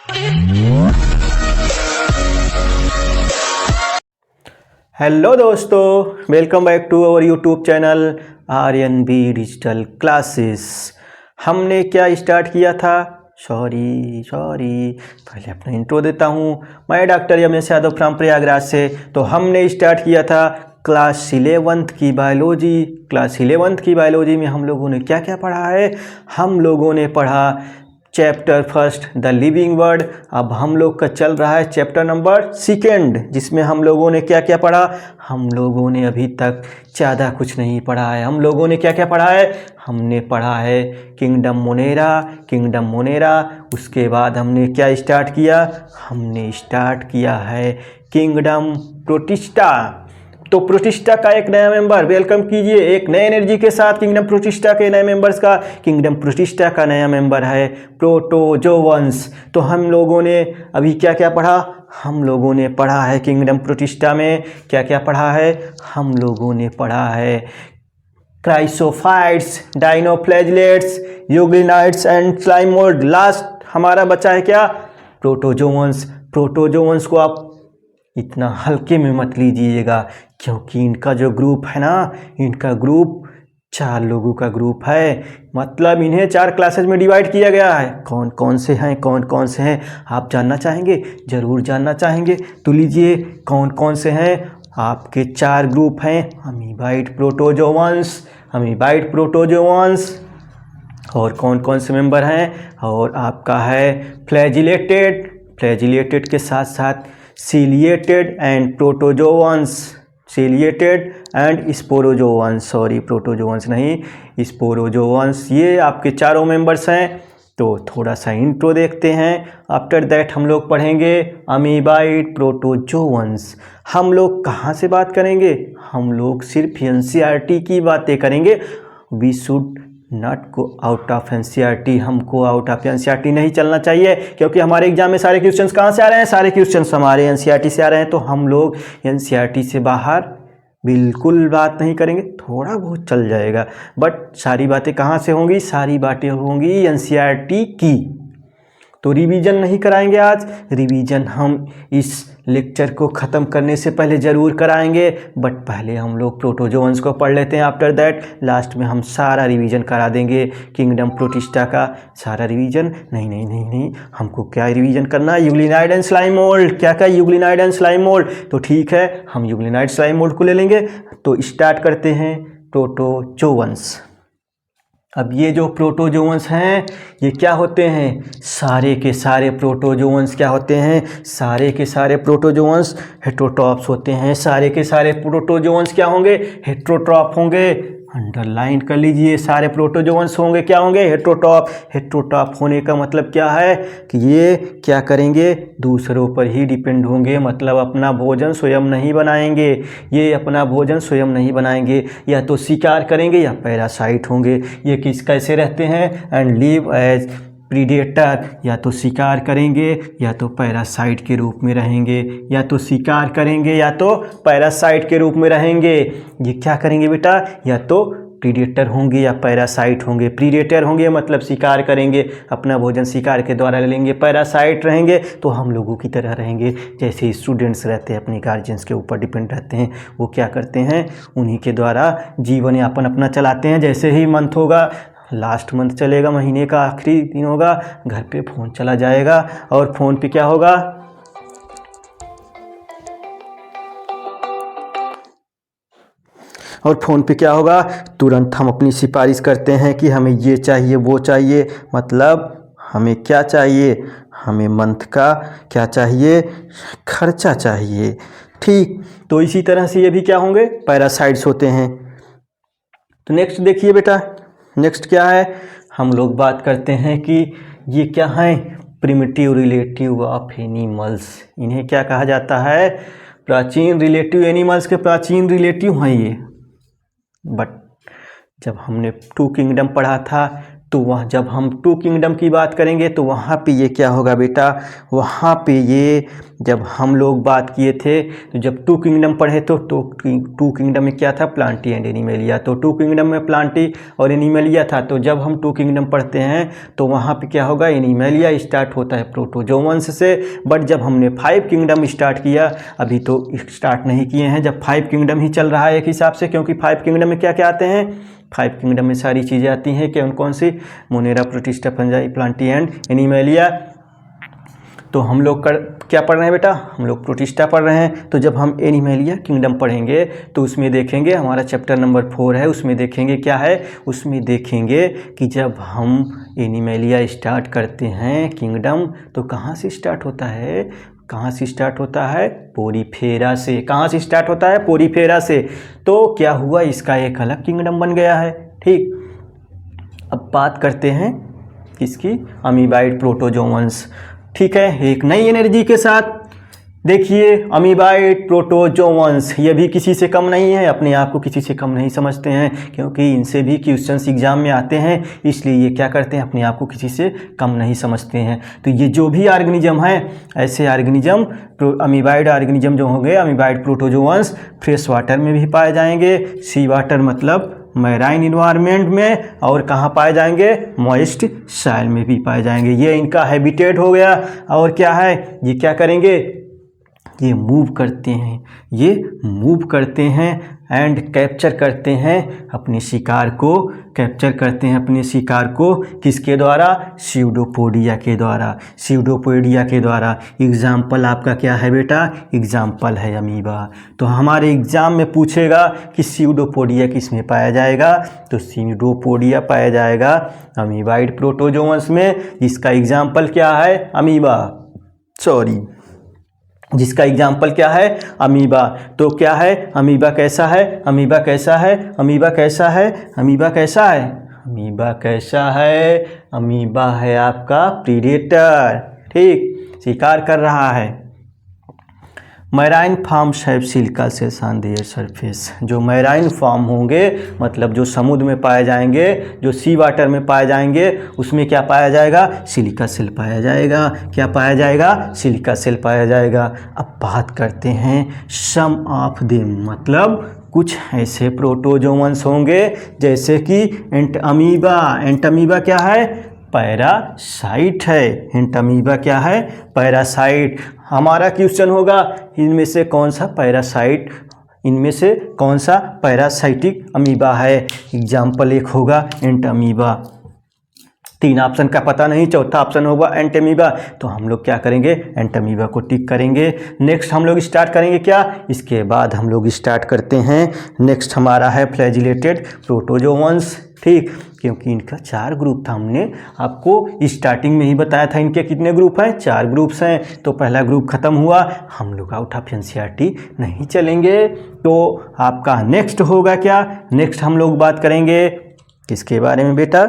Hello दोस्तों, welcome back to our YouTube channel RNB digital classes. हमने क्या start किया था? सॉरी पहले अपना इंट्रो देता हूँ। मैं डॉक्टर यमेश यादव फ्रॉम प्रयागराज से। तो हमने स्टार्ट किया था क्लास 11th की बायोलॉजी। क्लास 11th की बायोलॉजी में हम लोगों ने क्या क्या पढ़ा है? हम लोगों ने पढ़ा chapter first the living word. अब हम लोग का चल रहा है चैप्टर नंबर 2, जिसमें हम लोगों ने क्या क्या पढ़ा? हम लोगों ने अभी तक ज़्यादा कुछ नहीं पढ़ा है। हम लोगों ने क्या क्या पढ़ा है? हमने पढ़ा है किंगडम मोनेरा। उसके बाद हमने क्या स्टार्ट किया? हमने स्टार्ट किया है किंगडम प्रोटिस्टा। तो प्रोटिस्टा का एक नया मेंबर, वेलकम कीजिए एक नए एनर्जी के साथ किंगडम प्रोटिस्टा के नए मेंबर्स का। किंगडम प्रोटिस्टा का नया मेंबर है प्रोटोजोवंस। तो हम लोगों ने अभी क्या क्या पढ़ा? हम लोगों ने पढ़ा है किंगडम प्रोटिस्टा में क्या क्या पढ़ा है? हम लोगों ने पढ़ा है chrysophytes, dinoflagellates, euglenoids and slime mould. Last हमारा बचा है क्या? प्रोटोजोवंस। प्रोटोजोवंस को आप इतना हल्के में मत लीजिएगा, क्योंकि इनका जो ग्रुप है ना, इनका ग्रुप 4 लोगों का ग्रुप है। मतलब इन्हें 4 क्लासेस में डिवाइड किया गया है। कौन कौन से हैं आप जानना चाहेंगे? ज़रूर जानना चाहेंगे। तो लीजिए कौन कौन से हैं। आपके 4 ग्रुप हैं अमीबाइड प्रोटोजोवंस। और कौन कौन से मेंबर हैं? और आपका है फ्लैजिलेटेड के साथ साथ सीलिएटेड एंड स्पोरोजोवंस। सॉरी, प्रोटोजोवंस नहीं, स्पोरोजोवंस। ये आपके चारों मेंबर्स हैं। तो थोड़ा सा इंट्रो देखते हैं। आफ्टर दैट हम लोग पढ़ेंगे अमीबाइड प्रोटोजोवंस। हम लोग कहाँ से बात करेंगे? हम लोग सिर्फ NCERT की बातें करेंगे। We should not go out of NCERT। हमको आउट ऑफ NCERT नहीं चलना चाहिए, क्योंकि हमारे एग्जाम में सारे क्वेश्चंस कहाँ से आ रहे हैं? सारे क्वेश्चंस हमारे NCERT से आ रहे हैं। तो हम लोग NCERT से बाहर बिल्कुल बात नहीं करेंगे। थोड़ा बहुत चल जाएगा, बट सारी बातें कहाँ से होंगी? सारी बातें होंगी NCERT की। तो रिवीजन नहीं कराएंगे आज। रिवीजन हम इस लेक्चर को ख़त्म करने से पहले ज़रूर कराएंगे, बट पहले हम लोग प्रोटोजोवंस को पढ़ लेते हैं। आफ्टर दैट लास्ट में हम सारा रिवीजन करा देंगे किंगडम प्रोटिस्टा का सारा रिवीजन। नहीं, हमको क्या रिवीजन करना है? यूग्लिनाइड एंड स्लाइम मोल्ड। क्या यूग्लिनाइड एंड स्लाइम मोल्ड? तो ठीक है, हम यूग्लिनाइड स्लाइम मोल्ड को ले लेंगे। तो स्टार्ट करते हैं प्रोटोजोवंस। अब ये जो प्रोटोजोवंस हैं, ये क्या होते हैं? सारे के सारे प्रोटोजोवंस क्या होते हैं? सारे के सारे प्रोटोजोवंस हेटेरोट्रॉप्स होते हैं। सारे के सारे प्रोटोजोवंस क्या होंगे? हेटेरोट्रॉप होंगे। अंडरलाइन कर लीजिए, सारे प्रोटोजोवंस होंगे क्या होंगे? हेटेरोट्रॉप। हेटेरोट्रॉप होने का मतलब क्या है? कि ये क्या करेंगे? दूसरों पर ही डिपेंड होंगे। मतलब अपना भोजन स्वयं नहीं बनाएंगे। ये अपना भोजन स्वयं नहीं बनाएंगे, या तो शिकार करेंगे या पैरासाइट होंगे। ये कैसे रहते हैं? And live as predator. या तो शिकार करेंगे या तो पैरासाइट के रूप में रहेंगे। या तो शिकार करेंगे या तो पैरासाइट के रूप में रहेंगे। ये क्या करेंगे बेटा? या तो प्रीडेटर होंगे या पैरासाइट होंगे। प्रीडेटर होंगे मतलब शिकार करेंगे, अपना भोजन शिकार के द्वारा ले लेंगे। पैरासाइट रहेंगे तो हम लोगों की तरह रहेंगे, जैसे स्टूडेंट्स रहते हैं अपने गार्जियंस के ऊपर डिपेंड रहते हैं। वो क्या करते हैं? उन्हीं के द्वारा जीवन यापन अपना चलाते हैं। जैसे ही मंथ होगा, लास्ट मंथ चलेगा, महीने का आखिरी दिन होगा, घर पे फ़ोन चला जाएगा। और फ़ोन पे क्या होगा? तुरंत हम अपनी सिफारिश करते हैं कि हमें ये चाहिए वो चाहिए। मतलब हमें क्या चाहिए? हमें मंथ का क्या चाहिए? खर्चा चाहिए। ठीक, तो इसी तरह से ये भी क्या होंगे? पैरासाइट्स होते हैं। तो नेक्स्ट देखिए बेटा, नेक्स्ट क्या है? हम लोग बात करते हैं कि ये क्या हैं? Primitive relative of animals. इन्हें क्या कहा जाता है? प्राचीन रिलेटिव। एनिमल्स के प्राचीन रिलेटिव हैं ये। बट जब हमने 2 किंगडम पढ़ा था, तो वह जब हम टू किंगडम की बात करेंगे तो वहाँ पे ये क्या होगा बेटा, वहाँ पे ये जब हम लोग बात किए थे तो जब टू किंगडम पढ़े तो टू किंगडम में क्या था, प्लांटी एंड एनिमलिया। तो टू किंगडम में प्लांटी और एनिमलिया था। तो जब हम टू किंगडम पढ़ते हैं तो वहाँ पे क्या होगा, एनिमलिया स्टार्ट होता है प्रोटोजोवंस से। बट जब हमने 5 किंगडम स्टार्ट किया, अभी तो स्टार्ट नहीं किए हैं, जब 5 किंगडम ही चल रहा है एक हिसाब से, क्योंकि 5 किंगडम में क्या क्या आते हैं, 5 किंगडम में सारी चीज़ें आती हैं कि कौन सी, monera, protista, fungi, plantae and animalia. तो हम लोग क्या पढ़ रहे हैं बेटा, हम लोग प्रोटिस्टा पढ़ रहे हैं। तो जब हम एनिमलिया किंगडम पढ़ेंगे तो उसमें देखेंगे, हमारा चैप्टर नंबर 4 है, उसमें देखेंगे क्या है, उसमें देखेंगे कि जब हम एनिमलिया स्टार्ट करते हैं किंगडम तो कहाँ से स्टार्ट होता है, कहाँ से स्टार्ट होता है, पोरीफेरा से। कहाँ से स्टार्ट होता है, पोरीफेरा से। तो क्या हुआ, इसका एक अलग किंगडम बन गया है। ठीक, अब बात करते हैं किसकी, अमीबाइड प्रोटोजोवंस। ठीक है, एक नई एनर्जी के साथ देखिए अमीबाइड प्रोटोजोवंस, ये भी किसी से कम नहीं है, अपने आप को किसी से कम नहीं समझते हैं, क्योंकि इनसे भी क्वेश्चंस एग्जाम में आते हैं, इसलिए ये क्या करते हैं, अपने आप को किसी से कम नहीं समझते हैं। तो ये जो भी ऑर्गेनिज्म है, ऐसे ऑर्गेनिज्म अमीबाइड ऑर्गेनिज्म जो होंगे, अमीबाइड प्रोटोजोवंस, फ्रेश वाटर में भी पाए जाएंगे। सी वाटर मतलब मैराइन इन्वायरमेंट में, और कहाँ पाए जाएंगे, मॉइस्ट सॉइल में भी पाए जाएंगे। ये इनका हैबिटेट हो गया। और क्या है, ये क्या करेंगे, ये मूव करते हैं, ये मूव करते हैं एंड कैप्चर करते हैं अपने शिकार को, कैप्चर करते हैं अपने शिकार को किसके द्वारा, स्यूडोपोडिया के द्वारा, स्यूडोपोडिया के द्वारा। एग्जाम्पल आपका क्या है बेटा, एग्जाम्पल है अमीबा। तो हमारे एग्जाम में पूछेगा कि स्यूडोपोडिया किस में पाया जाएगा, तो स्यूडोपोडिया पाया जाएगा अमीबाइड प्रोटोजोवंस में, जिसका एग्जाम्पल क्या है, अमीबा, जिसका एग्जाम्पल क्या है, अमीबा। तो क्या है, अमीबा कैसा है, अमीबा कैसा है, अमीबा कैसा है, अमीबा कैसा है, अमीबा कैसा है, अमीबा है आपका प्रीडेटर। ठीक, शिकार कर रहा है। Marine forms have silica cells on their surface. जो मैराइन फॉर्म होंगे मतलब जो समुद्र में पाए जाएंगे, जो सी वाटर में पाए जाएंगे, उसमें क्या पाया जाएगा, सिलिका सेल पाया जाएगा। क्या पाया जाएगा, सिलिका सेल पाया जाएगा। अब बात करते हैं सम ऑफ देम, मतलब कुछ ऐसे प्रोटोजोवंस होंगे जैसे कि एंटअमीबा। एंटअमीबा क्या है, पैरासाइट है। एंटअमीबा क्या है, पैरासाइट। हमारा क्वेश्चन होगा इनमें से कौन सा पैरासाइट, इनमें से कौन सा पैरासाइटिक अमीबा है। एग्जाम्पल एक होगा एंटअमीबा। 3 ऑप्शन का पता नहीं, चौथा ऑप्शन होगा एंटअमीबा। तो हम लोग क्या करेंगे, एंटअमीबा को टिक करेंगे। नेक्स्ट हम लोग स्टार्ट करेंगे क्या, इसके बाद हम लोग स्टार्ट करते हैं, नेक्स्ट हमारा है फ्लैजिलेटेड प्रोटोजोवंस। ठीक, क्योंकि इनका 4 ग्रुप था, हमने आपको स्टार्टिंग में ही बताया था इनके कितने ग्रुप हैं, 4 ग्रुप्स हैं। तो पहला ग्रुप खत्म हुआ, हम लोग आउट ऑफ एनसीईआरटी नहीं चलेंगे। तो आपका नेक्स्ट होगा क्या, नेक्स्ट हम लोग बात करेंगे किसके बारे में बेटा,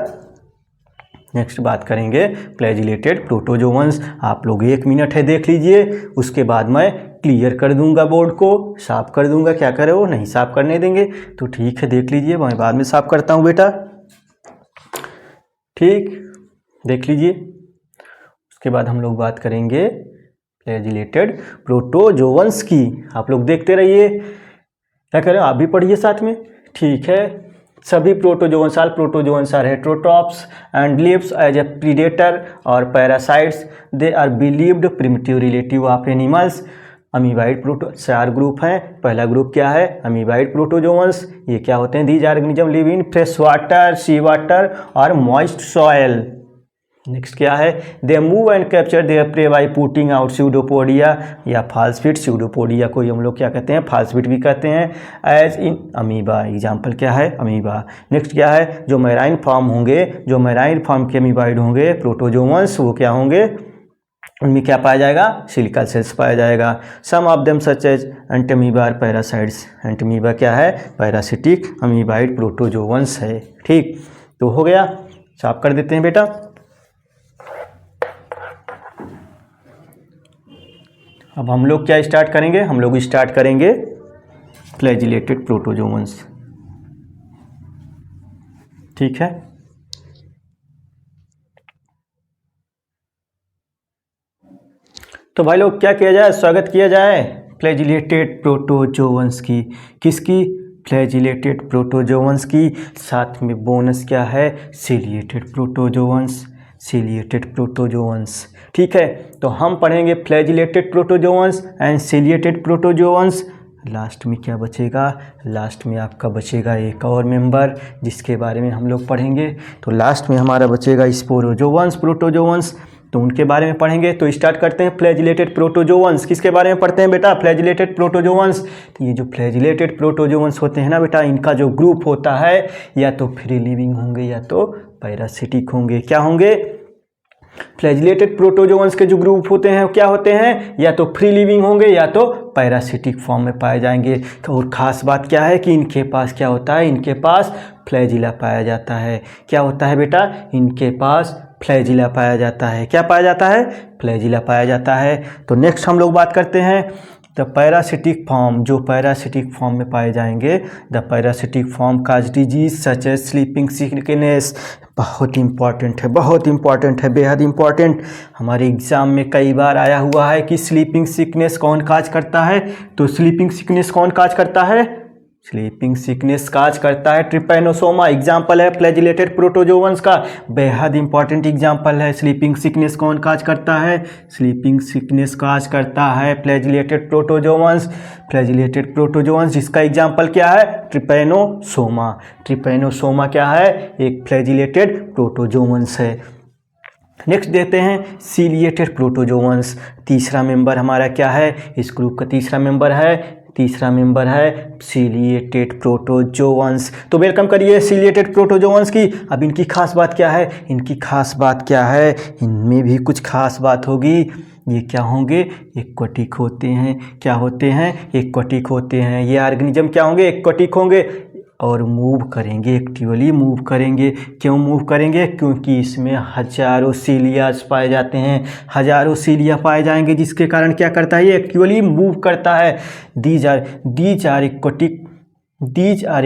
नेक्स्ट बात करेंगे फ्लैजिलेटेड प्रोटोजोवंस। आप लोग 1 मिनट है देख लीजिए, उसके बाद मैं क्लियर कर दूंगा, बोर्ड को साफ कर दूंगा। क्या करे वो नहीं साफ करने देंगे, तो ठीक है देख लीजिए, मैं बाद में साफ करता हूँ बेटा। ठीक, देख लीजिए। उसके बाद हम लोग बात करेंगे फ्लैजिलेटेड प्रोटोजोवंस की। आप लोग देखते रहिए, क्या करें आप भी पढ़िए साथ में। ठीक है, सभी protozoans, all protozoans are heterotrophs and lives as a predator और parasites. They are believed primitive relative of animals. Amoeboid proto 4 group हैं। पहला ग्रुप क्या है, अमीबाइड प्रोटोजोवंस। ये क्या होते हैं, these organism live in fresh water, sea water और मॉइस्ट सॉयल। नेक्स्ट क्या है, they move and capture their prey by putting out pseudopodia या फाल्सफिट। स्यूडोपोडिया को हम लोग क्या कहते हैं, फाल्सफिट भी कहते हैं, एज इन अमीबा। एग्जाम्पल क्या है, अमीबा। नेक्स्ट क्या है, जो मैराइन फॉर्म होंगे, जो मैराइन फॉर्म के अमीबाइड होंगे प्रोटोजोवंस, वो क्या होंगे, उनमें क्या पाया जाएगा, सिलिका सेल्स पाया जाएगा। Some of them such as entamoeba और पैरासाइट्स। एंटअमीबा क्या है, पैरासिटिक अमीबाइड प्रोटोजोवंस है। ठीक, तो हो गया, साफ कर देते हैं बेटा। अब हम लोग क्या स्टार्ट करेंगे, हम लोग स्टार्ट करेंगे फ्लैजिलेटेड प्रोटोजोवंस। ठीक है, तो भाई लोग क्या किया जाए, स्वागत किया जाए फ्लैजिलेटेड प्रोटोजोअन्स की। किसकी? फ्लैजिलेटेड प्रोटोजोअन्स की। साथ में बोनस क्या है? Ciliated protozoans. सीलिएटेड प्रोटोजोअन्स, ठीक है। तो हम पढ़ेंगे flagellated protozoans and ciliated protozoans. Last में क्या बचेगा? लास्ट में आपका बचेगा एक और मेंबर जिसके बारे में हम लोग पढ़ेंगे। तो लास्ट में हमारा बचेगा स्पोरोजोअन्स, प्रोटोजोअन्स, तो उनके बारे में पढ़ेंगे। तो स्टार्ट करते हैं फ्लैजिलेटेड प्रोटोजोअन्स। किसके बारे में पढ़ते हैं बेटा? Flagellated protozoans. ये जो फ्लैजिलेटेड प्रोटोजोअन्स होते हैं ना बेटा, इनका जो ग्रुप होता है या तो फ्री लिविंग होंगे या तो पैरासिटिक होंगे। क्या होंगे? फ्लैजिलेटेड प्रोटोजोअन्स के जो ग्रुप होते हैं क्या होते हैं? या तो फ्री लिविंग होंगे या तो पैरासिटिक फॉर्म में पाए जाएंगे। और ख़ास बात क्या है कि इनके पास क्या होता है? इनके पास फ्लैजिला पाया जाता है। क्या होता है बेटा? इनके पास फ्लैजिला पाया जाता है। क्या पाया जाता है? फ्लैजिला पाया जाता है। तो नेक्स्ट हम लोग बात करते हैं द पैरासिटिक फॉर्म, जो पैरासिटिक फॉर्म में पाए जाएंगे। The parasitic form cause disease such as sleeping sickness. बहुत इंपॉर्टेंट है, बहुत इंपॉर्टेंट है, बेहद इंपॉर्टेंट। हमारे एग्जाम में कई बार आया हुआ है कि स्लीपिंग सिकनेस कौन काज करता है। तो स्लीपिंग सिकनेस कौन काज करता है? स्लीपिंग सिकनेस काज करता है ट्रिपैनोसोमा। एग्जाम्पल है फ्लैजिलेटेड प्रोटोजोअन्स का, बेहद इंपॉर्टेंट एग्जाम्पल है। स्लीपिंग सिकनेस कौन काज करता है? स्लीपिंग सिकनेस काज करता है फ्लैजिलेटेड प्रोटोजोअन्स। फ्लैजिलेटेड प्रोटोजोअन्स जिसका एग्जाम्पल क्या है? ट्रिपैनोसोमा। ट्रिपैनोसोमा क्या है? एक फ्लैजिलेटेड प्रोटोजोअन्स है। नेक्स्ट देते हैं सीलिएटेड प्रोटोजोअन्स। तीसरा मेंबर हमारा क्या है? इस ग्रुप का तीसरा मेंबर है सीलिएटेड प्रोटोजोअन्स। तो वेलकम करिए सीलिएटेड प्रोटोजोअन्स की। अब इनकी खास बात क्या है? इनकी खास बात क्या है? इनमें भी कुछ खास बात होगी। ये क्या होंगे? एक्वाटिक होते हैं। क्या होते हैं? एक्वाटिक होते हैं। ये ऑर्गेनिज्म क्या होंगे? एक्वाटिक होंगे और मूव करेंगे, एक्टिवली मूव करेंगे। क्यों मूव करेंगे? क्योंकि इसमें हजारों सीलियाज पाए जाते हैं, हजारों सीलिया पाए जाएंगे, जिसके कारण क्या करता है? ये एक्टिवली मूव करता है। दीज आर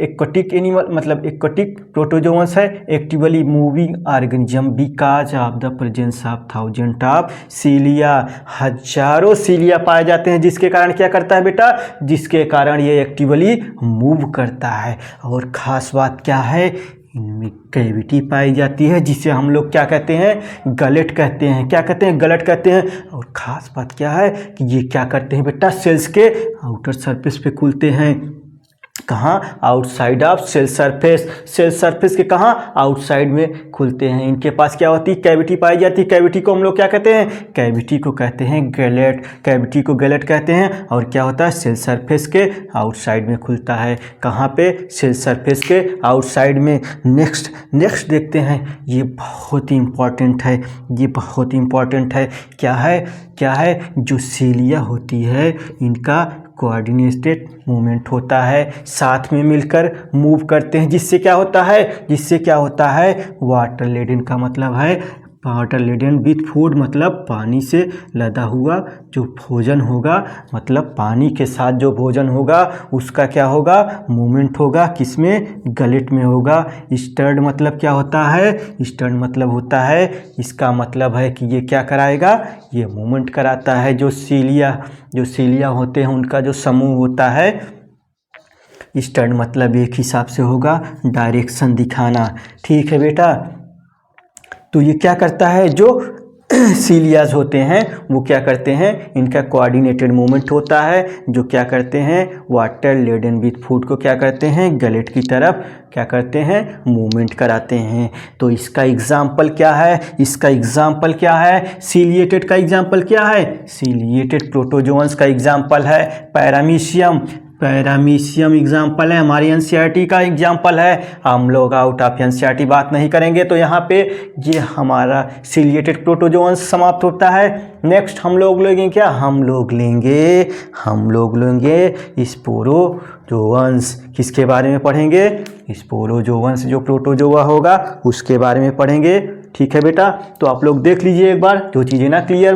एक्वाटिक एनिमल, मतलब एक्वाटिक प्रोटोजोअन्स है, actively moving organism because of the presence of thousand of सीलिया। हजारों सीलिया पाए जाते हैं, जिसके कारण क्या करता है बेटा? जिसके कारण ये एक्टिवली मूव करता है। और ख़ास बात क्या है? इनमें कैविटी पाई जाती है, जिसे हम लोग क्या कहते हैं? गलेट कहते हैं। क्या कहते हैं? गलेट कहते हैं। और ख़ास बात क्या है कि ये क्या करते हैं बेटा? सेल्स के आउटर सरफेस पे खुलते हैं। कहाँ? Outside of cell surface. Cell surface के कहाँ? आउटसाइड में खुलते हैं। इनके पास क्या होती है? कैविटी पाई जाती है। कैविटी को हम लोग क्या कहते हैं? कैविटी को कहते हैं गैलेट। कैविटी को गैलेट कहते हैं। और क्या होता है? सेल सरफेस के आउटसाइड में खुलता है। कहाँ पे? सेल सरफेस के आउटसाइड में। नेक्स्ट देखते हैं। ये बहुत इंपॉर्टेंट है, ये बहुत इंपॉर्टेंट है। क्या है? जो सीलिया होती है इनका कोऑर्डिनेटेड मूवमेंट होता है, साथ में मिलकर मूव करते हैं। जिससे क्या होता है? वाटर लेडन का मतलब है वाटर लेडन विथ फूड, मतलब पानी से लदा हुआ जो भोजन होगा, मतलब पानी के साथ जो भोजन होगा उसका क्या होगा? मूवमेंट होगा। किसमें? गलेट में होगा। स्टर्ड मतलब क्या होता है? स्टर्ड मतलब होता है, इसका मतलब है कि ये क्या कराएगा? ये मूवमेंट कराता है। जो सीलिया होते हैं उनका जो समूह होता है, स्टर्ड मतलब एक हिसाब से होगा डायरेक्शन दिखाना। ठीक है बेटा। तो ये क्या करता है? जो सीलियाज होते हैं वो क्या करते हैं? इनका कोऑर्डिनेटेड मूवमेंट होता है, जो क्या करते हैं? वाटर लेडन विथ फूड को क्या करते हैं? गलेट की तरफ क्या करते हैं? मूवमेंट कराते हैं। तो इसका एग्जाम्पल क्या है? सीलिएटेड का एग्जाम्पल क्या है? सीलिएटेड प्रोटोजोअन्स का एग्जाम्पल है पैरामीशियम एग्जाम्पल है, हमारी एनसीईआरटी का एग्जाम्पल है। हम लोग आउट ऑफ एनसीईआरटी बात नहीं करेंगे, तो यहाँ पे ये हमारा सीलिएटेड प्रोटोजोअन्स समाप्त होता है। नेक्स्ट हम लोग लेंगे क्या? हम लोग लेंगे स्पोरोजोअन्स। किसके बारे में पढ़ेंगे? स्पोरोजोअन्स। जो प्रोटोजोआ होगा उसके बारे में पढ़ेंगे। ठीक है बेटा। तो आप लोग देख लीजिए एक बार, जो चीज़ें ना क्लियर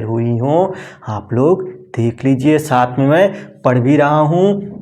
हुई हों आप लोग देख लीजिए। साथ में मैं पढ़ भी रहा हूँ।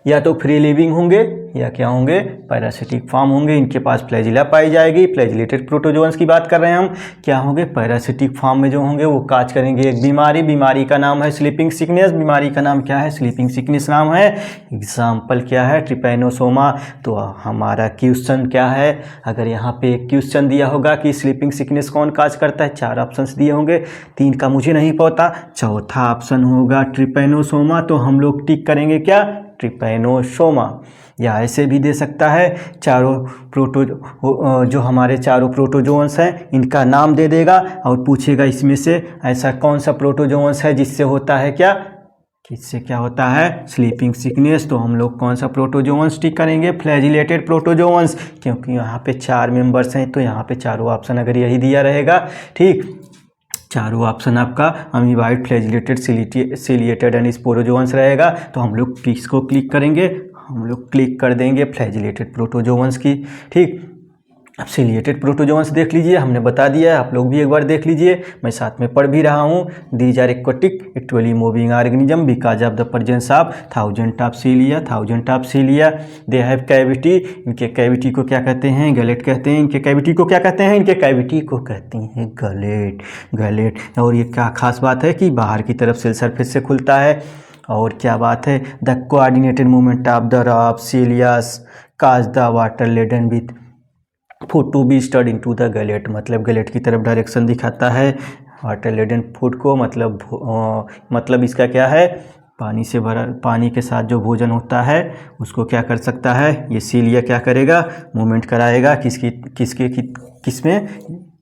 या तो फ्री लिविंग होंगे या क्या होंगे, पैरासिटिक फॉर्म होंगे। इनके पास फ्लैजिला पाई जाएगी। फ्लैजिलेटेड प्रोटोजोअन्स की बात कर रहे हैं हम, क्या होंगे, पैरासिटिक फॉर्म में जो होंगे वो काज करेंगे एक बीमारी का नाम है स्लीपिंग सिकनेस। बीमारी का नाम क्या है, स्लीपिंग सिकनेस नाम है। एग्जाम्पल क्या है, ट्रिपैनोसोमा। तो हमारा क्वेश्चन क्या है, अगर यहाँ पे एक क्वेश्चन दिया होगा कि स्लीपिंग सिकनेस कौन काज करता है, 4 ऑप्शंस दिए होंगे, 3 का मुझे नहीं पता, चौथा ऑप्शन होगा ट्रिपैनोसोमा। तो हम लोग टिक करेंगे क्या, ट्रिपैनोसोमा। या ऐसे भी दे सकता है, जो हमारे चारों प्रोटोजोअन्स हैं इनका नाम दे देगा और पूछेगा इसमें से ऐसा कौन सा प्रोटोजोअन्स है जिससे होता है क्या, किससे क्या होता है, स्लीपिंग सिकनेस। तो हम लोग कौन सा प्रोटोजोअन्स टिक करेंगे, फ्लैजिलेटेड प्रोटोजोअन्स, क्योंकि यहाँ पे 4 मेंबर्स हैं तो यहाँ पे चारों ऑप्शन अगर यही दिया रहेगा, ठीक, चारों ऑप्शन आपका अमीबाइड, फ्लैजिलेटेड, सिलिएटेड एंड स्पोरोजोअन्स रहेगा। तो हम लोग किसको क्लिक करेंगे, हम लोग क्लिक कर देंगे फ्लैजिलेटेड प्रोटोजोअन्स की, ठीक। अब सिलिएटेड प्रोटोजोअन्स देख लीजिए, हमने बता दिया है, आप लोग भी एक बार देख लीजिए, मैं साथ में पढ़ भी रहा हूँ। These are aquatic actually moving organism because of the presence of thousand of cilia they have cavity. इनके कैविटी को क्या कहते हैं, गैलेट कहते हैं। इनके कैविटी को क्या कहते हैं, इनके कैविटी को कहते हैं गैलेट। और ये क्या खास बात है कि बाहर की तरफ सेल सरफेस से खुलता है। और क्या बात है, the coordinated movement of the rows of cilias cause the water laden with food to be steered into the gullet, मतलब गैलेट की तरफ डायरेक्शन दिखाता है वाटर लेडन फूड को, मतलब इसका क्या है, पानी से भरा, पानी के साथ जो भोजन होता है उसको क्या कर सकता है, ये सीलिया क्या करेगा, मूवमेंट कराएगा किसमें,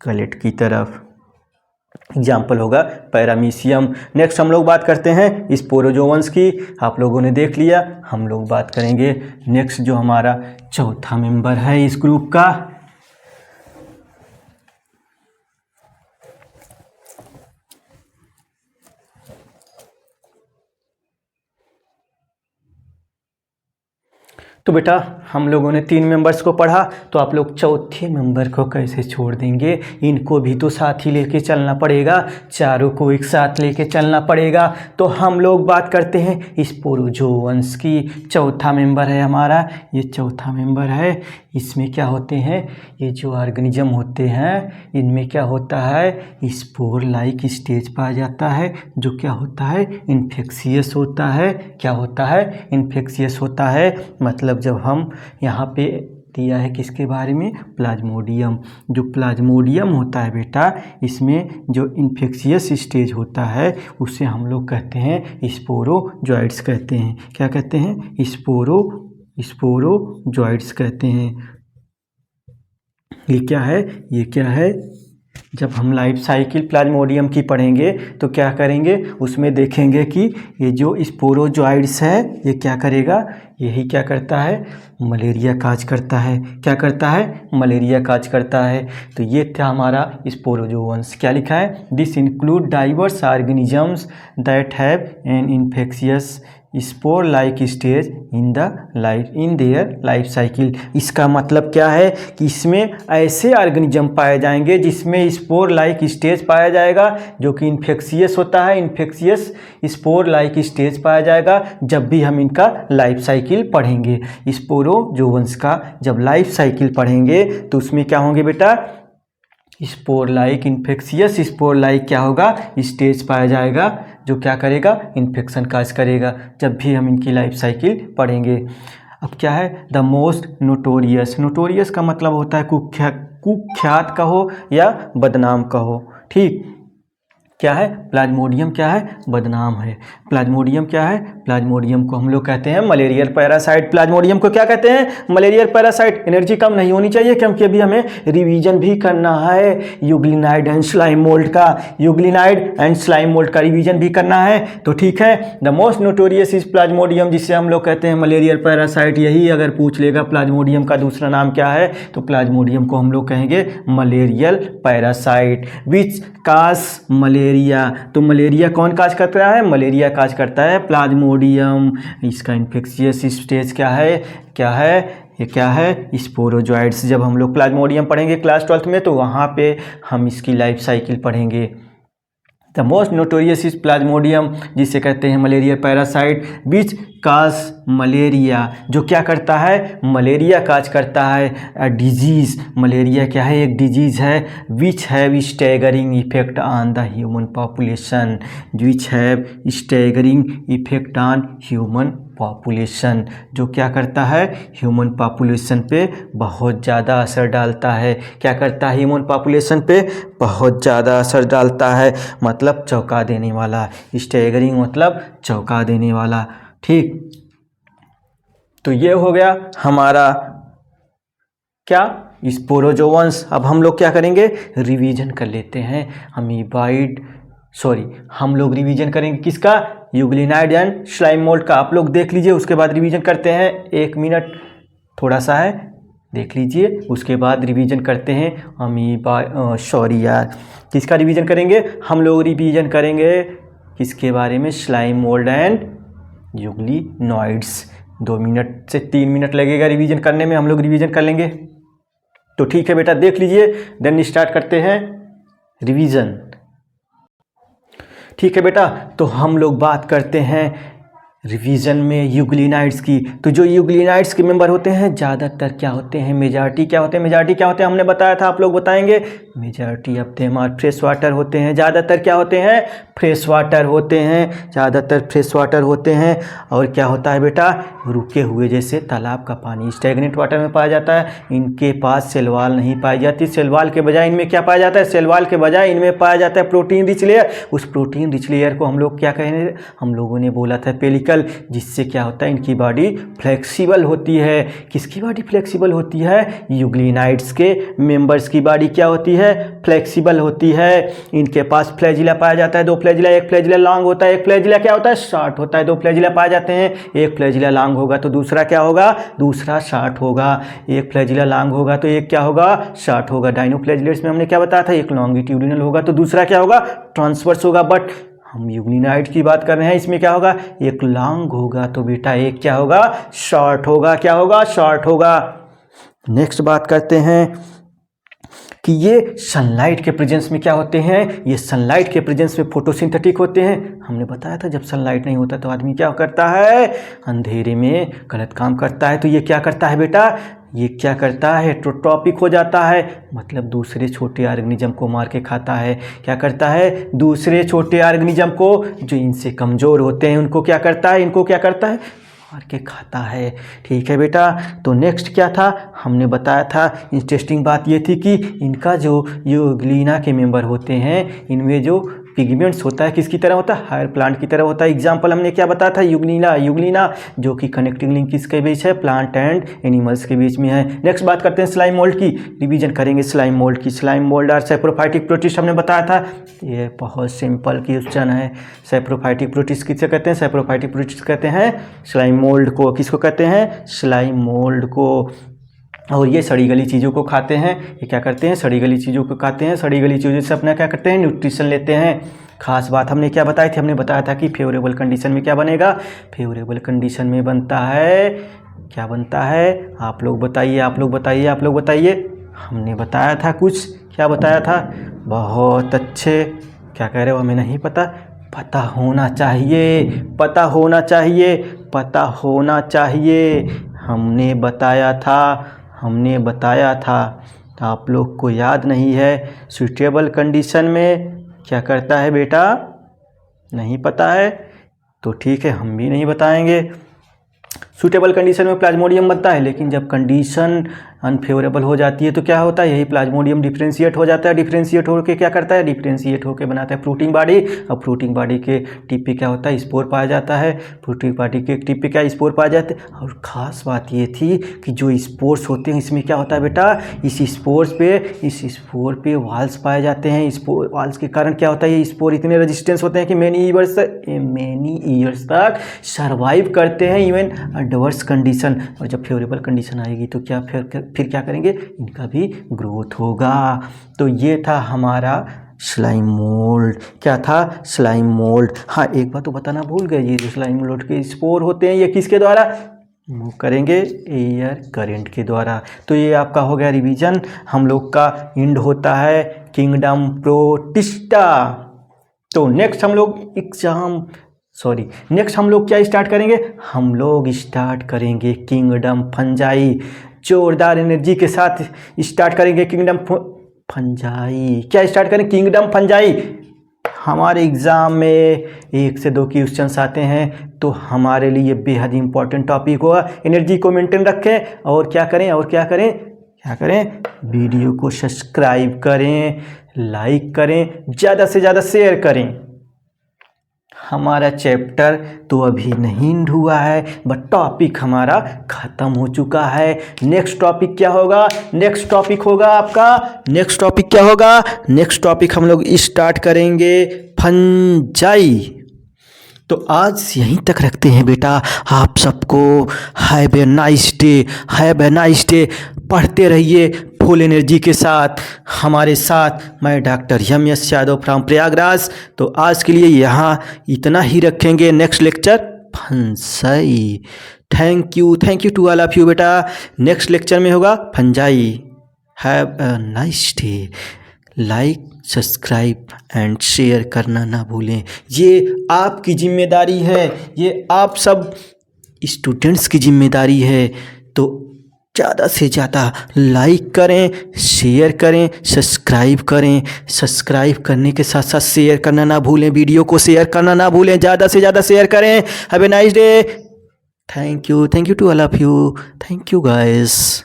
गैलेट की तरफ। एग्जाम्पल होगा पैरामीशियम। नेक्स्ट हम लोग बात करते हैं स्पोरोजोअन्स की, आप लोगों ने देख लिया। हम लोग बात करेंगे नेक्स्ट जो हमारा चौथा मेंबर है इस ग्रुप का, तो बेटा हम लोगों ने 3 मेंबर्स को पढ़ा, तो आप लोग चौथे मेंबर को कैसे छोड़ देंगे, इनको भी तो साथ ही लेके चलना पड़ेगा, चारों को एक साथ लेके चलना पड़ेगा। तो हम लोग बात करते हैं स्पोरोजोअन्स की। चौथा मेंबर है हमारा, ये चौथा मेंबर है। इसमें क्या होते हैं, ये जो ऑर्गेनिज्म होते हैं इनमें क्या होता है, स्पोर लाइक स्टेज पाया जाता है, जो क्या होता है, इन्फेक्शियस होता है। क्या होता है, इन्फेक्शियस होता है। मतलब जब हम यहाँ पे दिया है किसके बारे में, प्लाज्मोडियम। जो प्लाज्मोडियम होता है बेटा, इसमें जो इन्फेक्शियस स्टेज होता है उसे हम लोग कहते हैं स्पोरोजोइड्स कहते हैं। क्या कहते हैं, स्पोरोजोइड्स कहते हैं। ये क्या है, ये क्या है, जब हम लाइफ साइकिल प्लाज्मोडियम की पढ़ेंगे तो क्या करेंगे, उसमें देखेंगे कि ये जो स्पोरोजोइड्स है ये क्या करेगा, यही क्या करता है, मलेरिया काज करता है। क्या करता है, मलेरिया काज करता है। तो ये था हमारा स्पोरोजोअन्स। क्या लिखा है, this include diverse organisms that have an infectious spore like stage in their life cycle. इसका मतलब क्या है कि इसमें ऐसे ऑर्गेनिज्म पाए जाएंगे जिसमें स्पोर लाइक स्टेज पाया जाएगा, जो कि इन्फेक्शियस होता है, इन्फेक्शियस स्पोर लाइक स्टेज पाया जाएगा जब भी हम इनका लाइफ साइकिल पढ़ेंगे। स्पोरोजोअन्स का जब लाइफ साइकिल पढ़ेंगे तो उसमें क्या होंगे बेटा, spore like, infectious spore like क्या होगा, स्टेज पाया जाएगा जो क्या करेगा, इन्फेक्शन काज करेगा जब भी हम इनकी लाइफ साइकिल पढ़ेंगे। अब क्या है, द मोस्ट नोटोरियस। नोटोरियस का मतलब होता है कुख्यात कहो या बदनाम कहो, ठीक। क्या है, प्लाज्मोडियम क्या है, बदनाम है। प्लाज्मोडियम क्या है, प्लाज्मोडियम को हम लोग कहते हैं मलेरियल पैरासाइट। प्लाज्मोडियम को क्या कहते हैं, मलेरियल पैरासाइट। एनर्जी कम नहीं होनी चाहिए क्योंकि अभी हमें रिवीजन भी करना है यूग्लिनाइड एंड स्लाइम मोल्ड का, यूग्लिनाइड एंड स्लाइम मोल्ड का रिवीजन भी करना है। तो ठीक है, the most notorious is Plasmodium, जिससे हम लोग कहते हैं मलेरियल पैरासाइट। यही अगर पूछ लेगा प्लाज्मोडियम का दूसरा नाम क्या है, तो प्लाज्मोडियम को हम लोग कहेंगे मलेरियल पैरासाइट। विच काज मलेरिया, तो मलेरिया कौन काज करता है, मलेरिया काज करता है प्लाज्मोडियम। इसका इन्फेक्शियस स्टेज क्या है, ये क्या है, स्पोरोजोइड्स। जब हम लोग प्लाज्मोडियम पढ़ेंगे क्लास 12th में तो वहाँ पे हम इसकी लाइफ साइकिल पढ़ेंगे। The most notorious is Plasmodium, जिसे कहते हैं मलेरिया पैरासाइट, विच काज मलेरिया, जो क्या करता है, मलेरिया काज करता है। डिजीज़, मलेरिया क्या है, एक डिजीज़ है। Which have staggering effect on the human population, which have staggering effect on human population, जो क्या करता है, ह्यूमन पॉपुलेशन पे बहुत ज़्यादा असर डालता है। क्या करता है, ह्यूमन पॉपुलेशन पे बहुत ज़्यादा असर डालता है, मतलब चौंका देने वाला। स्टैगरिंग मतलब चौंका देने वाला। ठीक, तो ये हो गया हमारा क्या, स्पोरोजोवंस। अब हम लोग क्या करेंगे, रिवीजन कर लेते हैं। हम लोग रिवीजन करेंगे किसका, यूग्लिनाइड एंड स्लाइम मोल्ड का। आप लोग देख लीजिए, उसके बाद रिवीजन करते हैं। 1 मिनट थोड़ा सा है, देख लीजिए, उसके बाद रिवीजन करते हैं। किसका रिवीजन करेंगे, हम लोग रिवीजन करेंगे किसके बारे में, slime mould and euglenoids. 2 minute से 3 मिनट लगेगा रिवीजन करने में, हम लोग रिवीजन कर लेंगे। तो ठीक है बेटा, देख लीजिए, देन स्टार्ट करते हैं रिवीजन। ठीक है बेटा, तो हम लोग बात करते हैं रिवीजन में यूग्लिनाइड्स की। तो जो यूग्लिनाइड्स के मेंबर होते हैं ज़्यादातर क्या होते हैं, मेजॉरिटी क्या होते हैं, हमने बताया था, आप लोग बताएंगे। Majority of them are fresh water होते हैं, ज़्यादातर क्या होते हैं, फ्रेश वाटर होते हैं, ज़्यादातर फ्रेश वाटर होते हैं। और क्या होता है बेटा, रुके हुए, जैसे तालाब का पानी स्टैग्नेंट वाटर में पाया जाता है। इनके पास सेलवाल नहीं पाई जाती, सेलवाल के बजाय इनमें क्या पाया जाता है, सेलवाल के बजाय इनमें पाया जाता है प्रोटीन रिच लेयर। उस प्रोटीन रिच लेयर को हम लोग क्या कहेंगे, हम लोगों ने बोला था पेलिकल, जिससे क्या होता है, इनकी बॉडी फ्लेक्सिबल होती है। किसकी बॉडी फ्लेक्सिबल होती है, यूग्लिनाइड्स के मेंबर्स की बॉडी क्या होती है, फ्लेक्सिबल होती है। इनके पास फ्लैजिला पाया जाता है, 2 फ्लैजिला, एक फ्लैजिला लॉन्ग होता है, एक फ्लैजिला क्या होता है, शॉर्ट होता है। 2 फ्लैजिला पाए जाते हैं, एक फ्लैजिला लॉन्ग होगा तो दूसरा क्या होगा, दूसरा शॉर्ट होगा। एक फ्लैजिला लॉन्ग होगा तो एक क्या होगा, शॉर्ट होगा। डायनोफ्लैजिलेट्स में हमने क्या बताया था, एक लॉन्गिट्यूडिनल होगा तो दूसरा क्या होगा, ट्रांसवर्स होगा। बट हम यूग्लिनाइड की बात कर रहे हैं, इसमें क्या होगा, एक लॉन्ग होगा तो बेटा एक क्या होगा, शॉर्ट होगा। क्या होगा, शॉर्ट होगा। नेक्स्ट बात करते हैं कि ये सनलाइट के प्रेजेंस में क्या होते हैं, ये सनलाइट के प्रेजेंस में फोटोसिंथेटिक होते हैं। हमने बताया था जब सनलाइट नहीं होता तो आदमी क्या करता है, अंधेरे में गलत काम करता है। तो ये क्या करता है बेटा, ये क्या करता है, हेटेरोट्रॉपिक हो जाता है, मतलब दूसरे छोटे ऑर्गेनिज्म को मार के खाता है। क्या करता है, दूसरे छोटे ऑर्गेनिज्म को जो इनसे कमज़ोर होते हैं उनको क्या करता है, इनको क्या करता है, मार के खाता है। ठीक है बेटा, तो नेक्स्ट क्या था, हमने बताया था, इंटरेस्टिंग बात ये थी कि इनका जो यूग्लिना के मेंबर होते हैं, इनमें जो पिगमेंट्स होता है किसकी तरह होता है, हायर प्लांट की तरह होता है। एग्जाम्पल हमने क्या बताया था, यूग्लिना जो कि कनेक्टिंग लिंक किसके बीच है, प्लांट एंड एनिमल्स के बीच में है। नेक्स्ट बात करते हैं स्लाइम मोल्ड की, रिवीजन करेंगे स्लाइम मोल्ड की। स्लाइम मोल्ड और सैप्रोफाइटिक प्रोटिस्ट हमने बताया था, ये बहुत सिंपल क्वेश्चन है। सैप्रोफाइटिक प्रोटिस्ट किसे कहते हैं, सैप्रोफाइटिक प्रोटिस्ट कहते हैं स्लाइम मोल्ड को। किसको कहते हैं, स्लाइम मोल्ड को। और ये सड़ी गली चीज़ों को खाते हैं। ये क्या करते हैं, सड़ी गली चीज़ों को खाते हैं, सड़ी गली चीज़ों से अपना क्या करते हैं, न्यूट्रिशन लेते हैं। खास बात हमने क्या बताई थी, हमने बताया था कि फेवरेबल कंडीशन में क्या बनेगा, फेवरेबल कंडीशन में बनता है, क्या बनता है, आप लोग बताइए, आप लोग बताइए, आप लोग बताइए। हमने बताया था कुछ, क्या बताया था, बहुत अच्छे, क्या कह रहे हो, हमें नहीं पता, पता होना चाहिए, पता होना चाहिए, पता होना चाहिए। हमने बताया था, हमने बताया था, आप लोग को याद नहीं है। सूटेबल कंडीशन में क्या करता है बेटा, नहीं पता है तो ठीक है, हम भी नहीं बताएंगे। सूटेबल कंडीशन में प्लाज्मोडियम बनता है, लेकिन जब कंडीशन अनफेवरेबल हो जाती है तो क्या होता है, यही प्लाज्मोडियम डिफ्रेंशिएट हो जाता है। डिफ्रेंशिएट होकर क्या करता है, डिफ्रेंशिएट होकर बनाता है फ्रूटिंग बॉडी। अब फ्रूटिंग बॉडी के टिप पे क्या होता है, स्पोर पाया जाता है। फ्रूटिंग बॉडी के टिप पे क्या, स्पोर पाए जाते हैं। और ख़ास बात ये थी कि जो स्पोर्स होते हैं इसमें क्या होता है बेटा, इस स्पोर पे वाल्स पाए जाते हैं। स्पोर वाल्स के कारण क्या होता है, ये स्पोर इतने रेजिस्टेंस होते हैं कि मेनी ईयर्स तक सर्वाइव करते हैं इवन एडवर्स कंडीशन। और जब फेवरेबल कंडीशन आएगी तो क्या फिर क्या करेंगे, इनका भी ग्रोथ होगा। तो ये था हमारा स्लाइम मोल्ड। क्या था, स्लाइम मोल्ड। हाँ, एक बात तो बताना भूल गए, ये जो स्लाइम मोल्ड के स्पोर होते हैं ये किसके द्वारा मूव करेंगे, एयर करंट के द्वारा। तो ये आपका हो गया रिवीजन। हम लोग का एंड होता है किंगडम प्रोटिस्टा। तो नेक्स्ट हम लोग क्या स्टार्ट करेंगे, हम लोग स्टार्ट करेंगे किंगडम फंजाई। जोरदार एनर्जी के साथ स्टार्ट करेंगे किंगडम फंजाई। क्या स्टार्ट करें, किंगडम फंजाई। हमारे एग्ज़ाम में 1 से 2 क्वेश्चंस आते हैं, तो हमारे लिए बेहद इंपॉर्टेंट टॉपिक होगा। एनर्जी को मेंटेन रखें और क्या करें, वीडियो को सब्सक्राइब करें, लाइक करें, ज़्यादा से ज़्यादा शेयर करें। हमारा चैप्टर तो अभी नहीं हुआ है, बट टॉपिक हमारा ख़त्म हो चुका है। नेक्स्ट टॉपिक क्या होगा, नेक्स्ट टॉपिक हम लोग स्टार्ट करेंगे फंजाई। तो आज यहीं तक रखते हैं बेटा। आप सबको हैव ए नाइस डे। पढ़ते रहिए फुल एनर्जी के साथ हमारे साथ। मैं doctor M S. Yadav from Prayagraj. तो आज के लिए यहाँ इतना ही रखेंगे। Next lecture fungi. Thank you to all of you बेटा। नेक्स्ट लेक्चर में होगा fungi. Have a nice day. Like, subscribe and share करना ना भूलें। ये आपकी जिम्मेदारी है, ये आप सब स्टूडेंट्स की जिम्मेदारी है। तो ज़्यादा से ज़्यादा लाइक करें, शेयर करें, सब्सक्राइब करें। सब्सक्राइब करने के साथ साथ शेयर करना ना भूलें, वीडियो को शेयर करना ना भूलें, ज़्यादा से ज़्यादा शेयर करें। Have a nice day. Thank you to all of you. Thank you guys.